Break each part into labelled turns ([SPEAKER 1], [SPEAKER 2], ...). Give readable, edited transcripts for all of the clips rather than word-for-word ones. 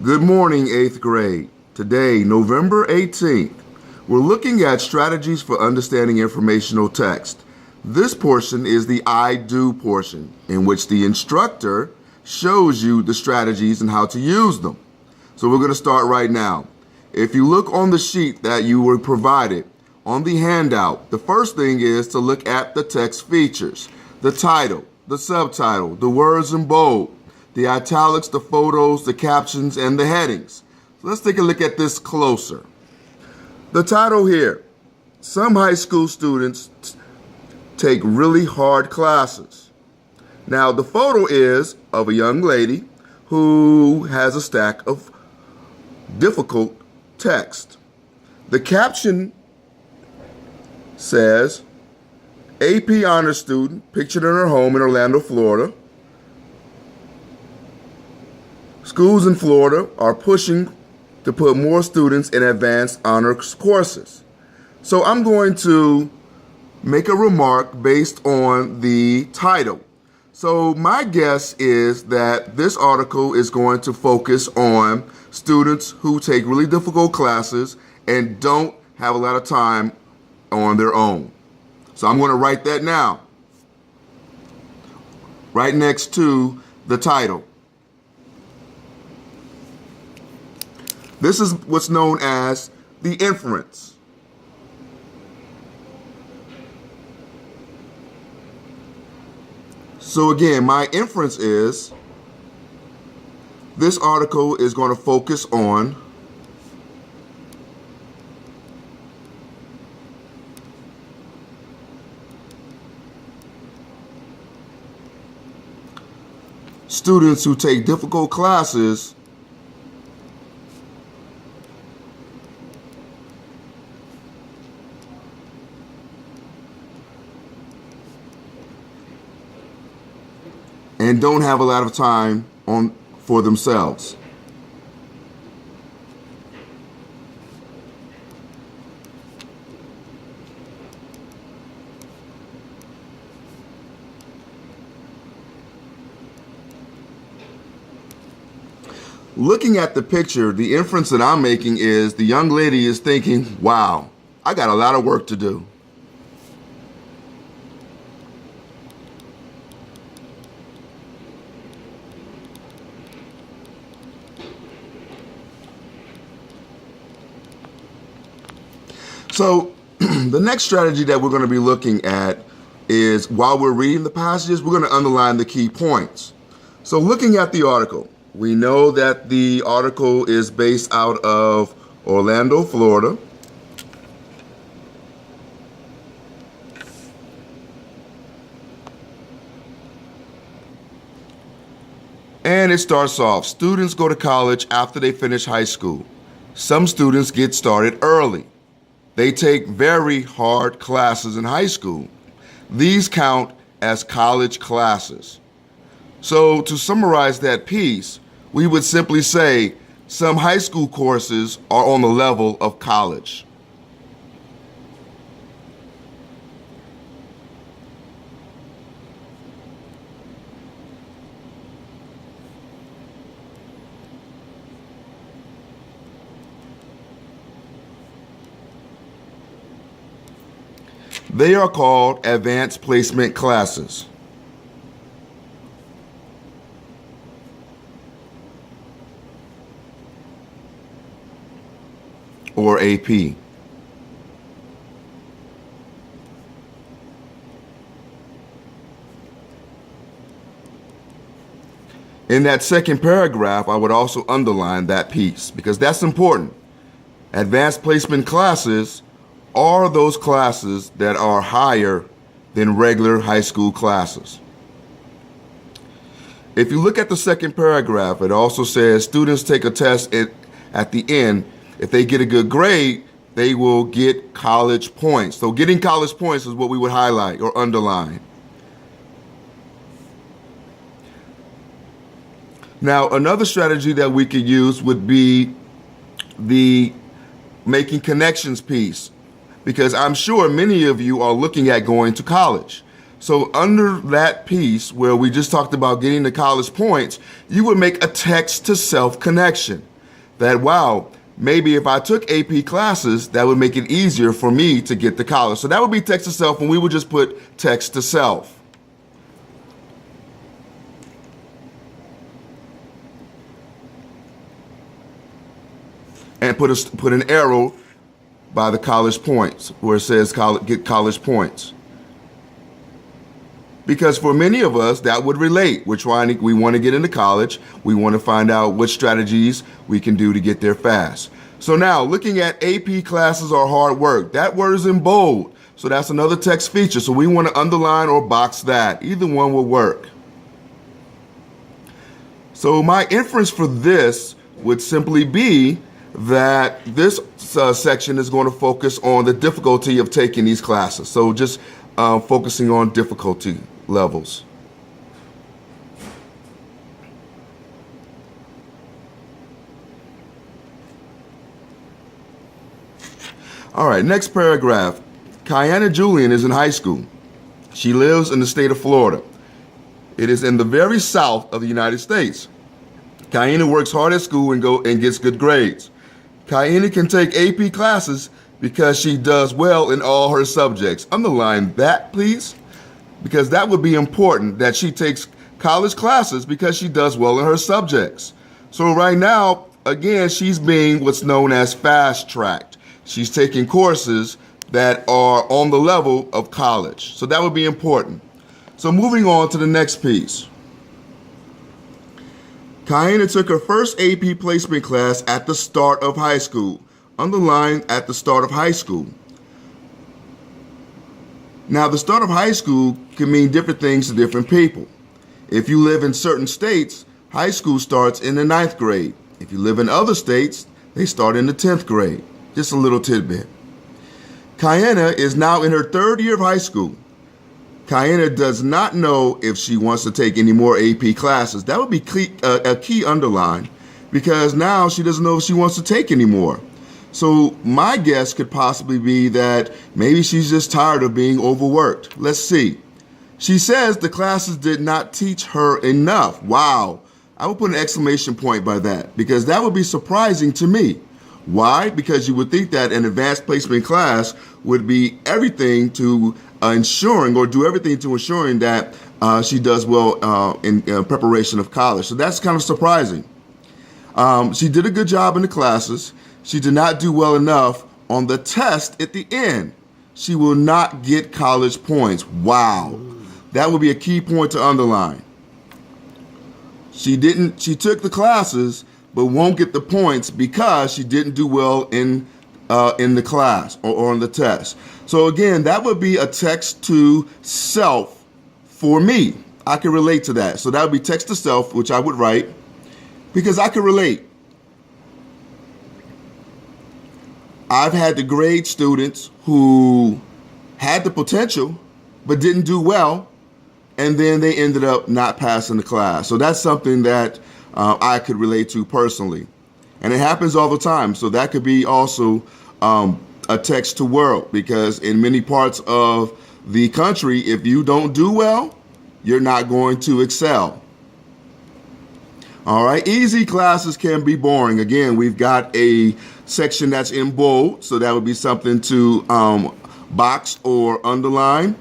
[SPEAKER 1] Good morning, 8th grade. Today, November 18th, we're looking at strategies for understanding informational text. This portion is the I do portion, in which the instructor shows you the strategies and how to use them. So we're going to start right now. If you look on the sheet that you were provided, on the handout, the first thing is to look at the text features, the title, the subtitle, the words in bold, the italics, the photos, the captions, and the headings. So let's take a look at this closer. The title here, some high school students take really hard classes. Now the photo is of a young lady who has a stack of difficult text. The caption says, AP honors student pictured in her home in Orlando, Florida. Schools in Florida are pushing to put more students in advanced honors courses. So I'm going to make a remark based on the title. So my guess is that this article is going to focus on students who take really difficult classes and don't have a lot of time on their own. So I'm going to write that now, right next to the title. This is what's known as the inference. So again, my inference is this article is going to focus on students who take difficult classes and don't have a lot of time for themselves. Looking at the picture, the inference that I'm making is the young lady is thinking, wow, I got a lot of work to do. So the next strategy that we're going to be looking at is, while we're reading the passages, we're going to underline the key points. So looking at the article, we know that the article is based out of Orlando, Florida. And it starts off, students go to college after they finish high school. Some students get started early. They take very hard classes in high school. These count as college classes. So to summarize that piece, we would simply say some high school courses are on the level of college. They are called advanced placement classes. Or AP. In that second paragraph, I would also underline that piece because that's important. Advanced placement classes are those classes that are higher than regular high school classes. If you look at the second paragraph, it also says students take a test at the end. If they get a good grade, they will get college points. So getting college points is what we would highlight or underline. Now, another strategy that we could use would be the making connections piece, because I'm sure many of you are looking at going to college. So under that piece where we just talked about getting the college points, you would make a text-to-self connection. That, wow, maybe if I took AP classes, that would make it easier for me to get to college. So that would be text-to-self, and we would just put text-to-self. And put an arrow by the college points where it says get college points. Because for many of us, that would relate. We want to get into college. We want to find out what strategies we can do to get there fast. So now, looking at AP classes are hard work. That word is in bold. So that's another text feature. So we want to underline or box that. Either one will work. So my inference for this would simply be that this section is going to focus on the difficulty of taking these classes. So just focusing on difficulty levels. All right, next paragraph. Kiana Julian is in high school. She lives in the state of Florida. It is in the very south of the United States. Kiana works hard at school and gets good grades. Kiana can take AP classes because she does well in all her subjects. Underline that, please, because that would be important, that she takes college classes because she does well in her subjects. So right now, again, she's being what's known as fast-tracked. She's taking courses that are on the level of college. So that would be important. So moving on to the next piece. Kiana took her first AP placement class at the start of high school. Underline at the start of high school. Now, the start of high school can mean different things to different people. If you live in certain states, high school starts in the 9th grade. If you live in other states, they start in the 10th grade. Just a little tidbit. Kiana is now in her 3rd year of high school. Kiana does not know if she wants to take any more AP classes. That would be a key underline, because now she doesn't know if she wants to take any more. So my guess could possibly be that maybe she's just tired of being overworked. Let's see. She says the classes did not teach her enough. Wow. I would put an exclamation point by that, because that would be surprising to me. Why? Because you would think that an advanced placement class would be everything to ensuring, or do everything to ensuring that she does well in preparation of college. So that's kind of surprising. She did a good job in the classes. She did not do well enough on the test at the end. She will not get college points. Wow. That would be a key point to underline. She took the classes, but won't get the points because she didn't do well in the class or on the test. So again, that would be a text to self for me. I can relate to that. So that would be text to self, which I would write, because I can relate. I've had to grade students who had the potential but didn't do well, and then they ended up not passing the class. So that's something that I could relate to personally. And it happens all the time. So that could be also a text to world, because in many parts of the country, if you don't do well, you're not going to excel. All right, easy classes can be boring. Again, we've got a section that's in bold, so that would be something to box or underline.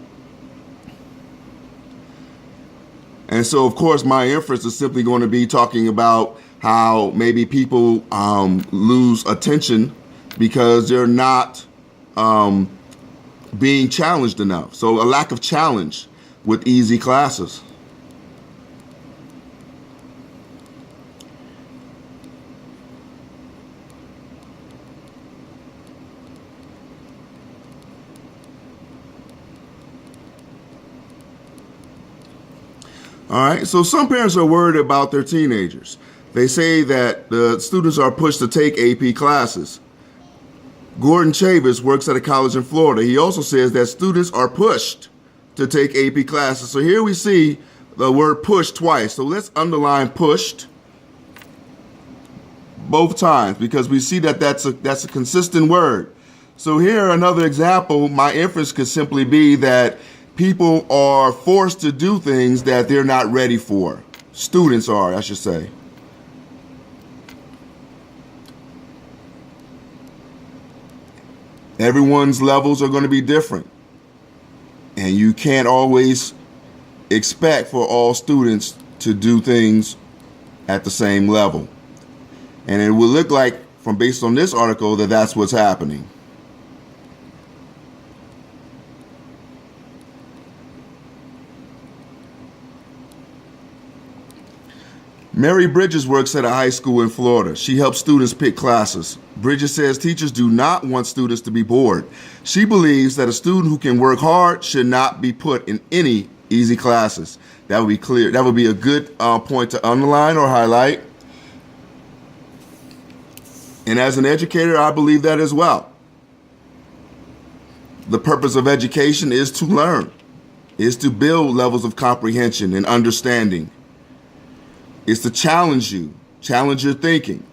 [SPEAKER 1] And so, of course, my inference is simply going to be talking about how maybe people lose attention because they're not being challenged enough. So a lack of challenge with easy classes. All right, so some parents are worried about their teenagers. They say that the students are pushed to take AP classes. Gordon Chavis works at a college in Florida. He also says that students are pushed to take AP classes. So here we see the word push twice. So let's underline pushed both times, because we see that that's a consistent word. So here, another example, my inference could simply be that people are forced to do things that they're not ready for. Students are, I should say. Everyone's levels are going to be different. And you can't always expect for all students to do things at the same level. And it will look like, from based on this article, that that's what's happening. Mary Bridges works at a high school in Florida. She helps students pick classes. Bridges says teachers do not want students to be bored. She believes that a student who can work hard should not be put in any easy classes. That would be clear. That would be a good point to underline or highlight. And as an educator, I believe that as well. The purpose of education is to learn, is to build levels of comprehension and understanding. It's to challenge you, challenge your thinking.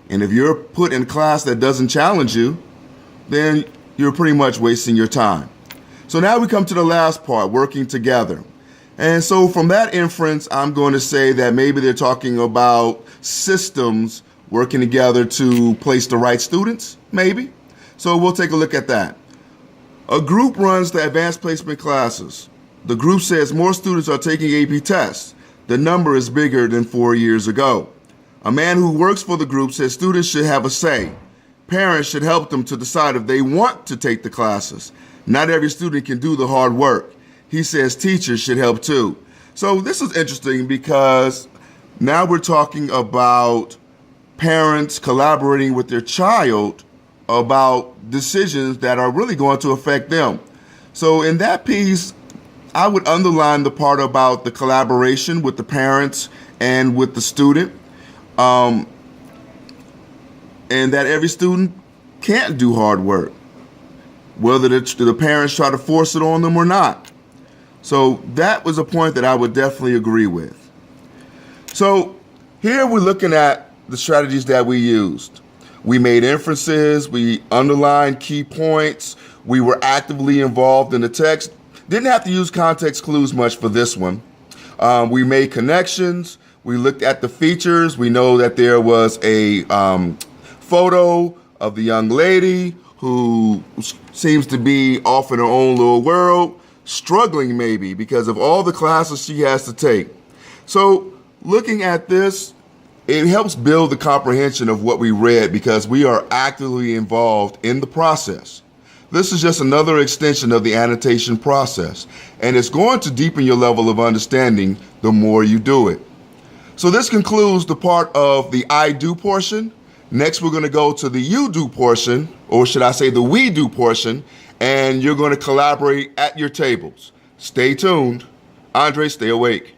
[SPEAKER 1] And if you're put in a class that doesn't challenge you, then you're pretty much wasting your time. So now we come to the last part, working together. And so from that inference, I'm going to say that maybe they're talking about systems working together to place the right students, maybe. So we'll take a look at that. A group runs the advanced placement classes. The group says more students are taking AP tests. The number is bigger than 4 years ago. A man who works for the group says students should have a say. Parents should help them to decide if they want to take the classes. Not every student can do the hard work. He says teachers should help too. So this is interesting because now we're talking about parents collaborating with their child about decisions that are really going to affect them. So in that piece, I would underline the part about the collaboration with the parents and with the student, and that every student can't do hard work, whether the parents try to force it on them or not. So that was a point that I would definitely agree with. So here we're looking at the strategies that we used. We made inferences, we underlined key points, we were actively involved in the text. Didn't have to use context clues much for this one. We made connections. We looked at the features. We know that there was a photo of the young lady who seems to be off in her own little world, struggling maybe because of all the classes she has to take. So looking at this, it helps build the comprehension of what we read because we are actively involved in the process. This is just another extension of the annotation process, and it's going to deepen your level of understanding the more you do it. So this concludes the part of the I do portion. Next, we're going to go to the you do portion, or should I say the we do portion, and you're going to collaborate at your tables. Stay tuned. Andre, stay awake.